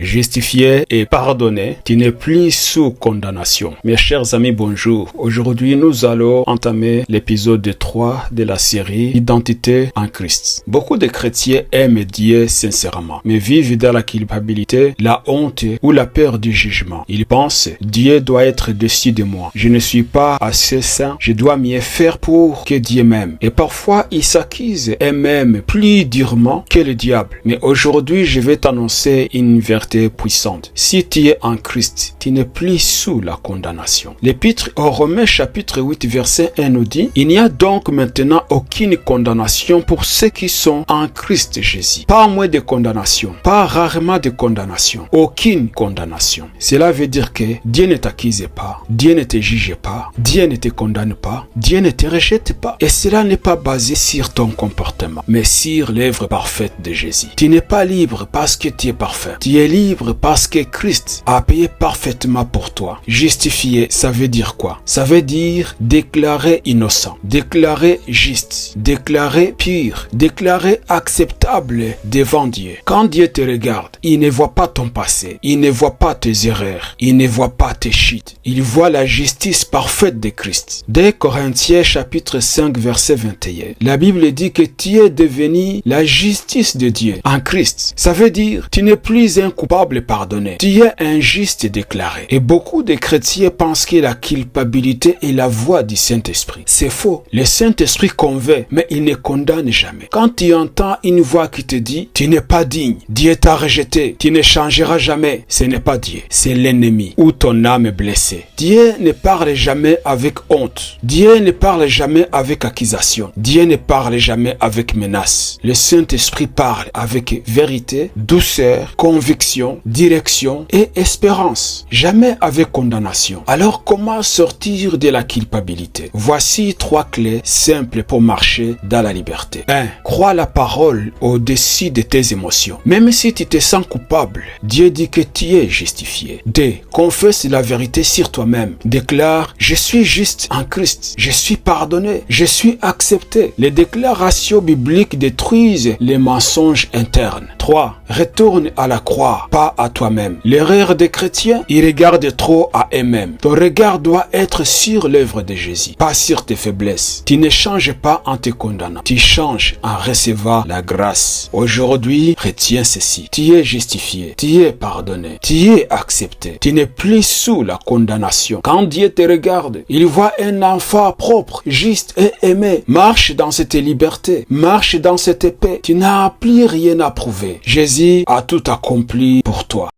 Justifié et pardonné, tu n'es plus sous condamnation. Mes chers amis, bonjour. Aujourd'hui, nous allons entamer l'épisode 3 de la série Identité en Christ. Beaucoup de chrétiens aiment Dieu sincèrement, mais vivent dans la culpabilité, la honte ou la peur du jugement. Ils pensent, Dieu doit être au-dessus de moi. Je ne suis pas assez saint, je dois mieux faire pour que Dieu m'aime. Et parfois, ils s'accusent et même plus durement que le diable. Mais aujourd'hui, je vais t'annoncer une vérité puissante. Si tu es en Christ, tu n'es plus sous la condamnation. L'épître aux Romains chapitre 8 verset 1 nous dit: il n'y a donc maintenant aucune condamnation pour ceux qui sont en Christ Jésus. Pas moins de condamnation, pas rarement de condamnation, aucune condamnation. Cela veut dire que Dieu ne t'accuse pas, Dieu ne te juge pas, Dieu ne te condamne pas, Dieu ne te rejette pas. Et cela n'est pas basé sur ton comportement, mais sur l'œuvre parfaite de Jésus. Tu n'es pas libre parce que tu es parfait. Tu es libre parce que Christ a payé parfaitement pour toi. Justifié, ça veut dire quoi? Ça veut dire déclarer innocent, déclarer juste, déclarer pur, déclarer acceptable devant Dieu. Quand Dieu te regarde, il ne voit pas ton passé, il ne voit pas tes erreurs, il ne voit pas tes chutes. Il voit la justice parfaite de Christ. 2 Corinthiens chapitre 5 verset 21. La Bible dit que tu es devenu la justice de Dieu en Christ. Ça veut dire tu n'es plus un coupable pardonné. Tu es injuste déclaré. Et beaucoup de chrétiens pensent que la culpabilité est la voix du Saint-Esprit. C'est faux. Le Saint-Esprit convainc, mais il ne condamne jamais. Quand tu entends une voix qui te dit tu n'es pas digne, Dieu t'a rejeté, tu ne changeras jamais, ce n'est pas Dieu, c'est l'ennemi ou ton âme est blessée. Dieu ne parle jamais avec honte. Dieu ne parle jamais avec accusation. Dieu ne parle jamais avec menace. Le Saint-Esprit parle avec vérité, douceur, conviction, direction et espérance. Jamais avec condamnation. Alors comment sortir de la culpabilité? Voici 3 clés simples pour marcher dans la liberté. 1. Crois la parole au-dessus de tes émotions. Même si tu te sens coupable, Dieu dit que tu es justifié. 2. Confesse la vérité sur toi-même. Déclare: je suis juste en Christ. Je suis pardonné. Je suis accepté. Les déclarations bibliques détruisent les mensonges internes. 3. Retourne à la croix, pas à toi-même. L'erreur des chrétiens, ils regardent trop à eux-mêmes. Ton regard doit être sur l'œuvre de Jésus, pas sur tes faiblesses. Tu ne changes pas en te condamnant. Tu changes en recevant la grâce. Aujourd'hui, retiens ceci. Tu es justifié. Tu es pardonné. Tu es accepté. Tu n'es plus sous la condamnation. Quand Dieu te regarde, il voit un enfant propre, juste et aimé. Marche dans cette liberté. Marche dans cette paix. Tu n'as plus rien à prouver. Jésus a tout accompli pour toi.